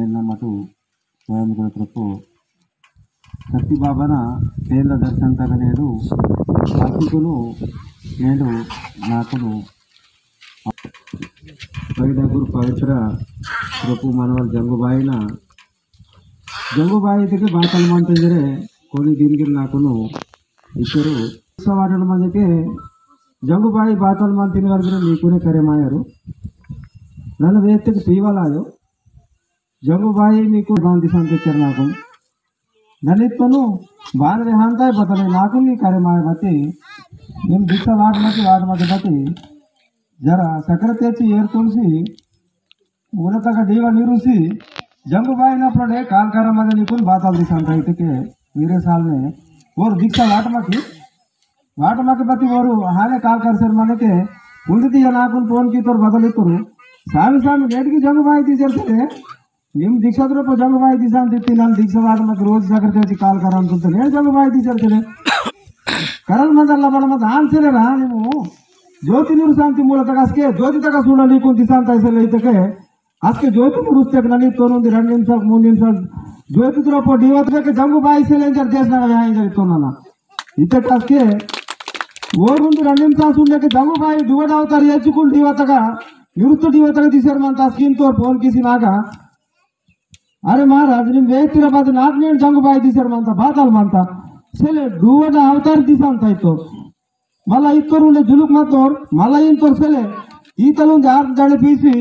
ನಮ್ಮಟು ಸ್ವಯಂಗಳ ತಪ್ಪು ಸತ್ತಿ ಬಾಬನ ಕೇಂದ್ರ ದರ್ಶನ ತಗನೇದು ಅತಿಕುನು నేడు నాకును గురు పవిత్ర రూపు మనవల్ జంగుబాయి దగ్గర బాటలు మంటే కొన్ని దీనికి నాకును ఇద్దరు వాటల మందికి జంగుబాయి బాటలు మంతిన వరకు నీకునే కరేమాయారు నన్ను వేత్తకి పీవలాదు జంగుబాయి నీకు గాంధీ సంతేచ్చారు నాకు నన్నిత్తను బాల విహాంతాయి బతలే నాకు నీ కరేమాయ బతి నేను దిశ వాటి మధ్య బట్టి జర సకర తెచ్చి ఏర్కొలిసి ఉన్నతగా డీవ నిరుసి జంగుబాయినప్పుడే కాల్కార మధ్య నీకు బాతాలు దిశాంత అయితే మీరే సాల్నే ఓరు దీక్ష వాటమకి బతి ఓరు హానే కాల్కార సార్ మనకి ఉండి తీయ నాకు ఫోన్ की तोर బదలితురు స్వామి నేటికి జంగుబాయి తీసేస్తే నేను దీక్ష ద్రూప జంగుబాయి తీసాను నన్ను దీక్ష వాటమకి రోజు సకర తెచ్చి కాల్కార అనుకుంటే నేను జంగుబాయి తీసేస్తే ಕರಲ್ ಮಂದಲ್ಲ ಬಡ ಮತ್ತೆ ಆನ್ಸರೇನಾ ನೀವು ಜ್ಯೋತಿ ನೀರು ಶಾಂತಿ ಮೂಲಕ ಅಸ್ಕೆ ಜ್ಯೋತಿ ತಗ ಸುಳ್ಳ ನೀಕು ದಿಶಾಂತ ಹೆಸರು ಐತಕ್ಕೆ ಅಸ್ಕೆ ಜ್ಯೋತಿ ನುಡಿಸ್ತೇವೆ ನನಗೆ ತೋರೊಂದು 2 ನಿಮಿಷ 3 ನಿಮಿಷ ಜ್ಯೋತಿ ದ್ರೂಪ ಡಿವತ್ಬೇಕು ಜಂಗುಬಾಯಿ ಸೆಲೆಂಜರ್ ದೇಶನಾಗ ವ್ಯಾಹಿಂಜರ್ ತೋನನ ಇತ್ತಕ್ಕೆ ಅಸ್ಕೆ ಓರುಂದು 2 ನಿಮಿಷ ಸುಳ್ಳಕ್ಕೆ ಜಂಗುಬಾಯಿ ಡಿವಡ್ ಅವತಾರ ಹೆಚ್ಚುಕೊಂಡು ಡಿವತಗ ನಿವೃತ್ತ ಡಿವತಗ ದಿಸರ್ಮಂತ ಸ್ಕೀನ್ ತೋರ್ ಫೋನ್ ಕಿಸಿನಾಗ ಅರೆ ಮಹಾರಾಜ್ ನಿಮ್ ವೇತಿರ ಬಾದ ನಾಲ್ಕು ನೇಳು ಜಂಗುಬಾಯಿ ದಿಸರ್ಮಂತ ಬಾತಲ್ಮಂತ सेले डुवड अवतार दिसांता इतो मला इतोर जुलूक मातोर मला इंतोर सेले ईतलून 6 जण पीसी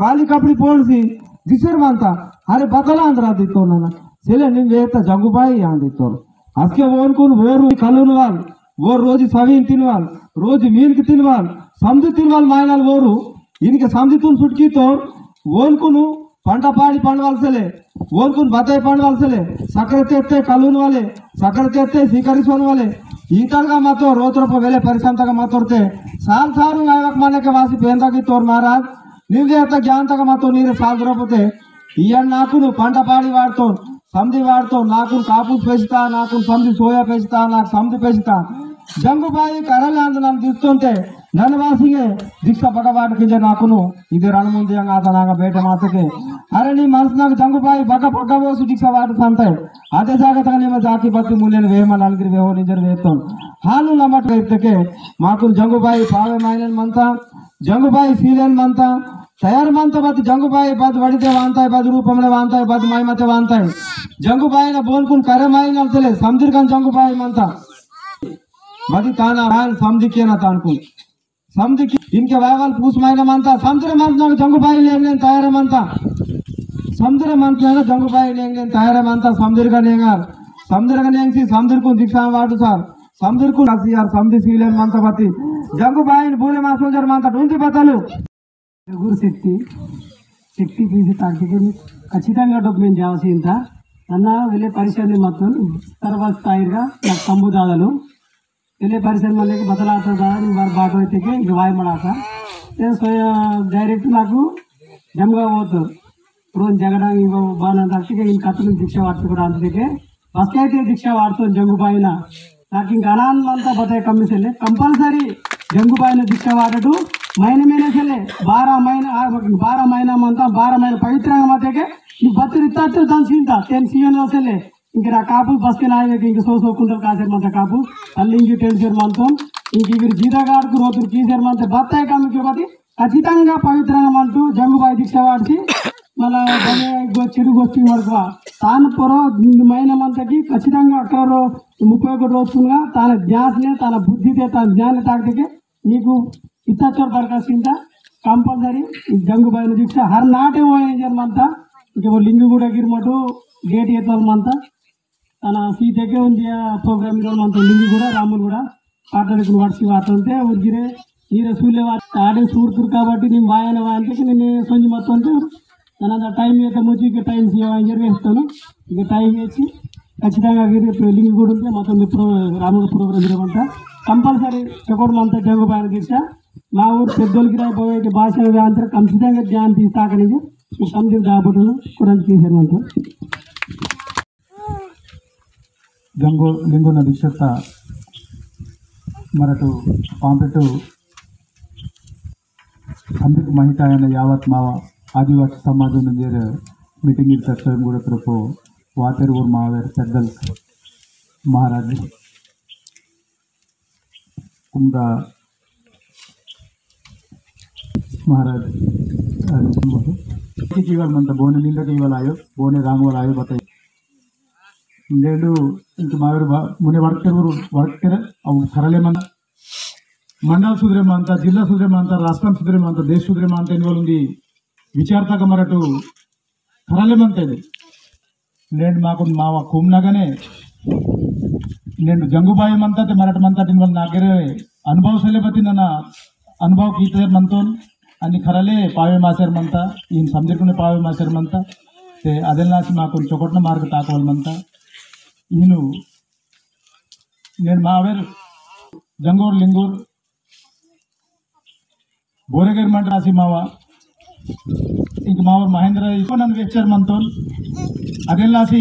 बाली कपड़ी पोणसी दिसर मानता अरे बतला अंदरा दितो नाना सेले निम वेत जंगुबाई आंदितोर अस्के वोनकुन वोरु कलुनवाल वो रोज सवीन तिनवाल रोज मीन की तिनवाल समझ तिनवाल मायनाल वोरु इनके समझितुन सुटकी तोर वोनकुनु पंट पाड़ी पंडवाल सेले ओनकुन बताए पंडवाल सेले सकरे तेते कलून वाले सकरे तेते सीकरिसोन वाले ईतलगा मतो रोज रूप वेले परिसंतगा मतोरते साल सारू नायक माने के वासी पेंदा की तोर महाराज निवगे अत ज्ञान तक मतो नीरे साल द्रोपते इयन नाकुनु पंट पाड़ी वाड़तो समझी वाड़तो नाकुन कापूस पेस्ता नाकुन समझी सोया पेस्ता नाक समझी पेस्ता जंगुबाई करले अंद नन्नु दिस्तुंटे ನನ್ನ ವಾಸಿಗೆ ದೀಕ್ಷಾ ಬಗವಾಟ ಕಿಂಜ ನಾಕುನು ಇದು ರಣಮುಂದಿ ಹಂಗ ಆತನಾಗ ಬೇಟೆ ಮಾತಕ್ಕೆ ಅರೆ ನೀ ಮನಸ್ನಾಗ ಜಂಗುಬಾಯಿ ಬಗ ಓಸು ದೀಕ್ಷಾ ವಾಟ ಸಂತೆ ಅದೇ ಜಾಗದಾಗ ನಿಮ್ಮ ಜಾಕಿ ಬತ್ತಿ ಮೂಲೆನ ವೇಮ ನಲ್ಗಿರಿ ವೇಹೋ ನಿಜರ್ ವೇತೋನ್ ಹಾಲು ನಮಟ ಇರ್ತಕ್ಕೆ ಮಾಕುನ್ ಜಂಗುಬಾಯಿ ಪಾವೆ ಮಾಯನನ್ ಮಂತ ಜಂಗುಬಾಯಿ ಸೀಲೆನ್ ಮಂತ ತಯಾರು ಮಂತ ಬತ್ ಜಂಗುಬಾಯಿ ಬದ್ ವಡಿದೆ ವಾಂತಾಯ್ ಬದ್ ರೂಪಮಲೆ ವಾಂತಾಯ್ ಬದ್ ಮೈಮತೆ ವಾಂತಾಯ್ ಜಂಗುಬಾಯಿನ ಬೋನ್ಕುನ್ ಕರೆ ಮಾಯಿನ ಅಂತಲೇ ಸಮಜಿರ್ಕನ್ ಜಂಗುಬಾಯಿ ಮಂತ ಬದಿ ತಾನ ಹಾಲ್ ಸಮಜಿಕೇನ ತಾನ್ಕುನ್ समझ इनके वायवाल पूछ मायना मानता समुद्र मानता जंगुबाई लेंगे तैयार मानता समुद्र मानते जंगुबाई लेंगे तैयार मानता समुद्र का नेंगी समुद्र को दीक्षा वाटू सार समुद्र को यार समुद्र सीले मानता बती जंगुबाई बोले मासोजर मानता ढूंढी बतालू गुरु शक्ति తీసి తాకి ఖచ్చితంగా డొక్యుమెంట్ చేయాల్సి ఇంత అన్న వెళ్ళే పరిశీలన మొత్తం తర్వాత స్థాయిగా నాకు సంబుదాదాలు వెళ్ళే పరిశ్రమ మనకి బదలాడుతుందా వారు బాట అయితే ఇంక వాయమడాక డైరెక్ట్ నాకు జమ్గా పోతారు రోజు జగడానికి బాగా అట్టుగా ఇంక కత్తులు దీక్ష వాడుతూ కూడా అందుకే బస్ అయితే దీక్ష వాడుతాను జంగుబాయిన నాకు ఇంక అనాన్నంతా బతాయి కమ్మిసలే కంపల్సరీ జంగుబాయిన దీక్ష వాడటు మైన మేనేసలే 12 ಮೈನಾ ಪವಿತ್ರಂಗ ಮಾತೆಗೆ ಈ ಬತ್ತಿ ಇತ್ತು దాని సీంత తేన్ సీఎన్ వసలే ఇంక నా కాపు బస్కి నాయకు ఇంక సోకుంటారు కాసేరు మంత కాపు తల్లి ఇంక టెన్షన్ మంతం ఇంక ఇవి జీతగాడుకు రోజు కీసేరు మంత బత్తాయి కమ్మికి బతి ఖచ్చితంగా పవిత్రంగా మంటూ జంగుబాయి దీక్ష వాడిచి మళ్ళా చెడు గోష్ఠి వరకు తాను పొర మైన మంతకి ఖచ్చితంగా అక్కడ 31 రోజులుగా తన ధ్యాసనే తన బుద్ధితే తన జ్ఞాన తాకితే నీకు ఇత్తచ్చోర్ బరకాసింత కంపల్సరీ జంగుబాయి దీక్ష హర్ నాటే పోయేమంతా ఇంక లింగి కూడా గిరిమటు గేట్ ఎత్తాలమంతా తన సీతకే ఉంది ప్రోగ్రామ్ మంత లింగి కూడా రాములు కూడా పాటలకు వాడిసి వాడుతుంటే ఊరికిరే ನೀರೇ ಸೂಲ್ಯ ಆಡೆ ಸೂಡ್ತರು కాబట్టి ನಿಮ್ಮ వాయన వాయంటే నేను సొంజి మొత్తం అంటే నన్ను టైం అయితే ముచ్చికి టైం వేస్తాను ఇక టైం వేసి ఖచ్చితంగా లింగి కూడా ఉంటే మొత్తం రాముడు ప్రోగ్రామ్ ఇవ్వమంట కంపల్సరీ చెకోవడం అంతా జంగుబాయిన దీక్ష మా ఊరు పెద్దోళ్ళకి రాబోయే భాష అంతా ఖచ్చితంగా ధ్యానం తీస్తాకనిది సంధి దాబుడు కూడా తీసాను అంతా లింగున్న దీక్షత మరటు పాంపెట్టు అందుకు మహితాయన యావత్ మావ आदिवासी समाज मीटिंग तरफ वातेर ऊर मावेर पेद्दल महाराज कुमरा महाराज मंत बोने नींद की आयो बोने रांग वाला आयो बताइए इंडेडू इंक मावेर मुने वर्कर अव सरले मन मंडल सुधरेम अंत जिला सुधरेम अंत राष्ट्र सुधरेम अंत देश सुधरेम अंत इनवल विचारता मरटू खरालेमंत నేను మాకు మా కుమ్నగానే నేను జంగుబాయి మంతా ते मराठ म्हणता तिनवल नागरे अनुभव सले बती ना अनुभव कीते म्हणतो आणि खराले पावे मासेर म्हणता इन समजूने पावे मासेर म्हणता ते ಅದೆಲ್ಲಾಸಿ మాకు చొకొట్న మార్గ తాకవల్ म्हणता ఈను నేను మావేర్ జంగూర్ లింగూర్ बोरेगेर मंट रासी मावा इंक मावर महेंद्र इसको नन वेक्चर म्हणतो अदेलासी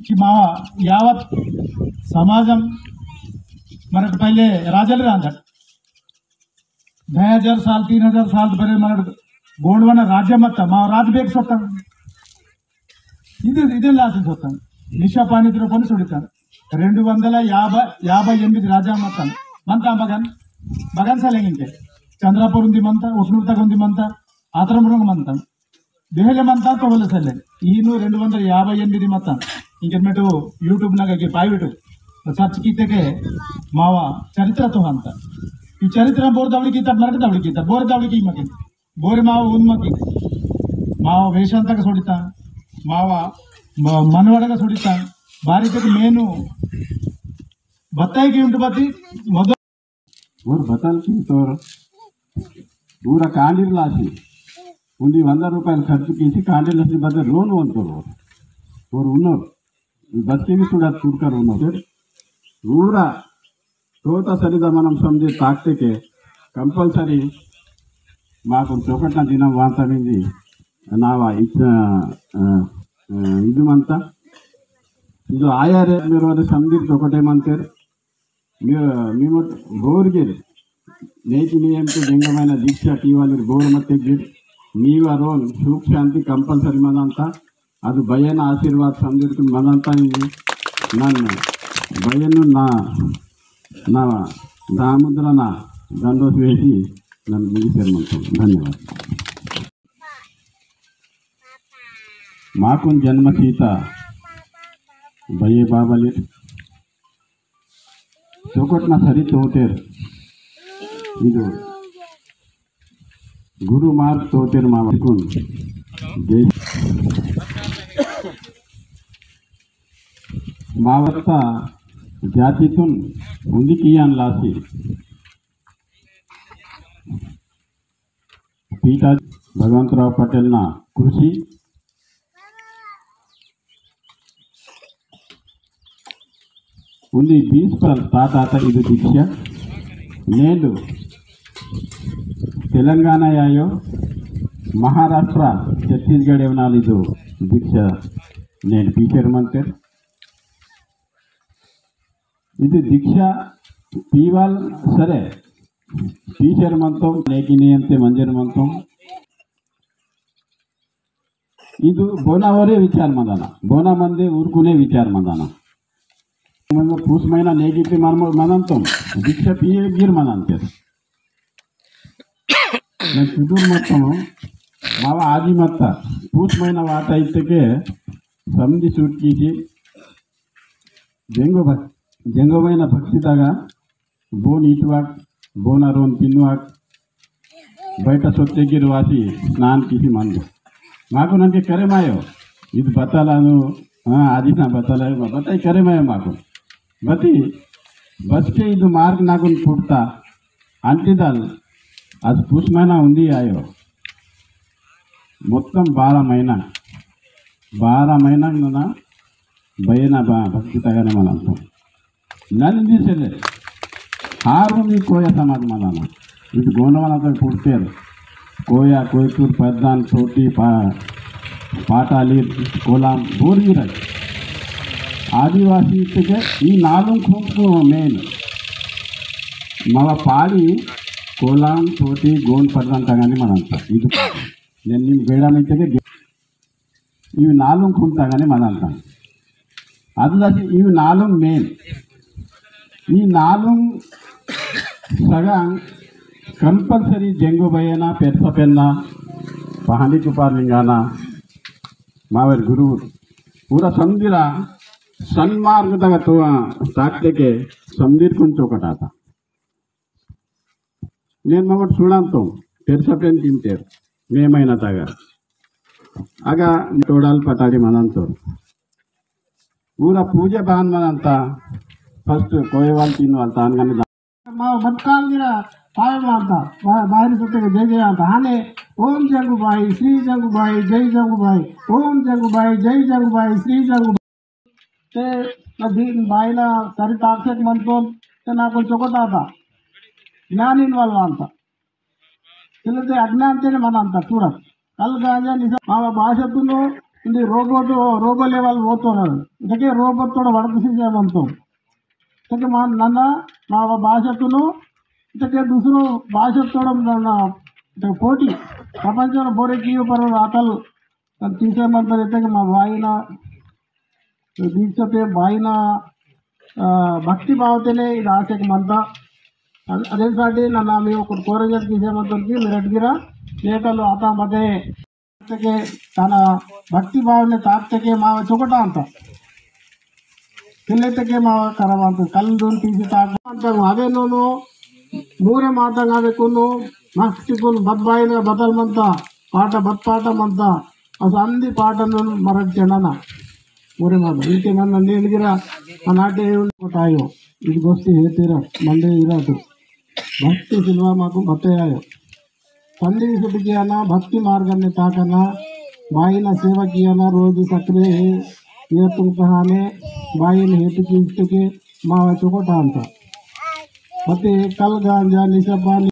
कि मावा यावत समाजम मरट पहले राजल रांधट 2000 साल 3000 साल बरे मरट गोंडवन राज्य मत माव राज बेग सोता इदे लासी सोता निशा पानी द्रोपन सुडिता 258 राजा मत मंता मगन बगन सलेंगे चंद्रापुर उंदी मंता उस्नूर तक उंदी मंता आतरमुरंग मंता देहले मंता तो बोले सले ईनु 258 मत इंकेमेटू यूट्यूब नागे प्राइवेट सर्च कीते के मावा चरित्र तो अंत ಈ ಚರಿತ್ರ ಬೋರ್ ದವಳಿ ಗೀತ ಮರಕ ದವಳಿ ಗೀತ ಬೋರ್ ದವಳಿ ಗೀ ಮಗಿ ಬೋರ್ ಮಾವ ಉನ್ ಮಗಿ ಮಾವ ವೇಷಾಂತಕ ಸೊಡಿತಾ ಮಾವ मनवड़गा सोडिता बारी तक मेनू बताई की उंटु बती मोदल और बतल की तोर पूरा कांडिर लासी उंदी 100 ರೂಪಾಯಿ ಖರ್ಚು कीसी कांडिर लासी बदल लोन वंतोर और उन्नोर बच्चे भी थोड़ा छूटकर उन्नोर पूरा तोता सरिदा మనం समझे ताकते के कंपल्सरी మాకు చొకట్న దినం వాంతమింది నావా ಇದು ಮಂತ ಇದು ಆಯಾರೆ మీరు ಸಂದಿರ್ ఒకటేమంటారు మేము ಬೋರ್ಗೆ నేటి నియంతో జంగమైన దీక్ష టీవాలి ಬೋರ್ ಮತ್ತೆ ಗಿರ್ ನೀವು ಅರೋನ್ ಸುಖ ಶಾಂತಿ ಕಂಪಲ್ಸರಿ ಮದಂತ ಅದು ಭಯನ ಆಶೀರ್ವಾದ ಸಂದಿರ್ತು ಮದಂತ ನಾನು ಭಯನು నా దాముద్రన దండోస్ వేసి నన్ను ముగిసేయమంటాను ధన్యవాదాలు माकुन जन्म सीता भये बाबले चौकटना सरित होतेर इदु गुरु मार्ग तोतेर मावकुन मावत्ता जातीतून उंदी कियान लासी पीता भगवंतराव पटेल ना कृषि उन्दी 20 पर स्टार्ट आता इधर दीक्षा नेलू तेलंगाना यायो महाराष्ट्र छत्तीसगढ़ एवनाल इधो दीक्षा नेल पीचर मंतर इधर दीक्षा पीवाल सरे पीचर मंतो नेकिनी अंते मंजर मंतो इधु बोनावरे विचार मंदाना बोना मंदे उर्कुने विचार मंदाना पूस महीना नेगिते मनातो दीक्षा पिए गिर मनाते मैं चुटूर मत मावा आदि मत पूस महीना वाट के समझी सूट की जंगोबैन भक्तिदागा बोन इटवाक बोन अरोन तिन्नुवाक बैठ सोचे गिर वासी स्नान की मंदु माको नंगे करे मायो इद बतालानु आदि ना बताला बताई करे मायो माको बती बस के इधर मार्ग नागुन फुटता अंतिदल आज पूस महीना उंदी आयो మొత్తం 12 महीना ना भयना भक्ति तगने मन नंदी से हारू मी कोया समाज मनाना इट गोंडवाना तो फुटते कोया कोयतूर पद्दान छोटी पाटाली कोलाम बोरगी रही आदिवासी ಈ 4 खूब मेन मावा पाड़ी ಕೋಲಾಂ ಸೋಟಿ ಗೋನ್ ಪಡ್ದಂತ కానీ మనంత ಇದು నేను ನಿಮ್ಮ ಬೇಡ ಮಿಂಚಗೆ ಇವು ನಾಲ್ಕು ಕುಂತ కానీ మనంತ ಅದು ಇವು ನಾಲ್ಕು ಮೇನ್ ಈ ನಾಲ್ಕು ಸಗಂ ಕಂಪಲ್ಸರಿ ಜಂಗು ಬಯ್ಯನ ಪೆನ್ನ ಪಹಣಿ ಕುಪಾರ್ಲಿಂಗಾನ ಮಾವರ್ ಗುರು ಪೂರ ಸಮದಿರ ಸನ್ಮಾರ್ಗದಾಗ ತಾಕ್ತೆಗೆ ಸಮದಿರ್ ಕುಂಚ ఒకటి ಆತ నేను మమ్మల్ని చూడంతో పెరుసపెన్ తింటారు మేమైనా తగా ఆగా తోడాలు పటాడి మనంతో ఊర పూజ బాన్ మనంత ఫస్ట్ కోయ వాళ్ళు తిన్న వాళ్ళు తాను మా బతకాల పాయ ಮಾಡ್ತಾ ಬಾಯಿನ ಸುತ್ತಿಗೆ ಜೈ ಜಯ ಅಂತ ಹಾನೆ ಓಂ ಜಂಗುಬಾಯಿ ಶ್ರೀ ಜಂಗುಬಾಯಿ ಜೈ ಜಂಗುಬಾಯಿ ಓಂ ಜಂಗುಬಾಯಿ ಜೈ ಜಂಗುಬಾಯಿ ಶ್ರೀ ಜಂಗುಬಾಯಿ ते दिन बाईला सरी ताक्षक म्हणतो ते నాకు చొకట ఆత జ్ఞానిన్ వాళ్ళ అంత తెలితే అజ్ఞానతేనే మన అంత చూడ కల్ గాంజా నిజ మా భాషతును ఇది రోబో లెవెల్ పోతున్నారు ಇದಕ್ಕೆ ರೋಬೋಟ್ ತೋಡ వడకసిసేమంతం ಇದಕ್ಕೆ ನನ್ನ మా భాషతును ಇದಕ್ಕೆ दूसरो భాష తోడం పోటీ ప్రపంచంలో బోరేకి పరు ఆతలు తీసేమంటారు ಇದಕ್ಕೆ మా బాయిన దీక్షతే బాయిన భక్తి భావతేనే ఇది ఆశకి మంత అదేసాటి నన్ను మేము ఒక కోరజర్ తీసేమంతకి మీరు అడిగిరా లేఖలు ఆత మతే తన భక్తి భావನೆ ತಾಕ್ತಕ್ಕೆ ಮಾವ ಚೊಕಟ ಅಂತ ತಿನ್ನತಕ್ಕೆ ಮಾವ ಕರವಂತ ಕಲ್ಲು తీసి ತಾಕ ಅವೇನೋನು ಮೂರೇ ಮಾತಾಗಬೇಕು ಮಸ್ತಿಕೊಂಡು ಬದ್ಬಾಯಿನ ಬದಲ್ಮಂತ ಬತ್ಪಾಠಮಂತ ಅದು ಅಂದಿ ಪಾಠನು ಮರಡ್ ಜನನ ಮೂರೇ ಮಾತು ಇಂకేమన్నా ಹೇಳಿದಿರ ಆ ನಾಟ್ಯ ಆಯೋ ಇದಕ್ಕೋಸ್ತಿ ಹೇಳ್ತೀರ ಮಂಡೆ ಇರೋದು ಭಕ್ತಿ ಸಿಲ್ವಾ ಮಾಕು ಬತ್ತೆಯಾಯೋ ತಂದೆ ಸುಟ್ಟಿಗೆಯನ ಭಕ್ತಿ ಮಾರ್ಗನ್ನೇ ತಾಕನ ಬಾಯಿನ ಸೇವಕಿಯನ రోజు ಸಕ್ಕರೆ ಏತು ಕಹಾನೆ ಬಾಯಿನ ಹೇತುಕ್ಕೆ ಇಷ್ಟಕ್ಕೆ ಮಾವ ಚೊಕಟ ಅಂತ ಮತ್ತೆ ಕಲ್ ಗಾಂಜಾ ನಿಶಪಾನಿ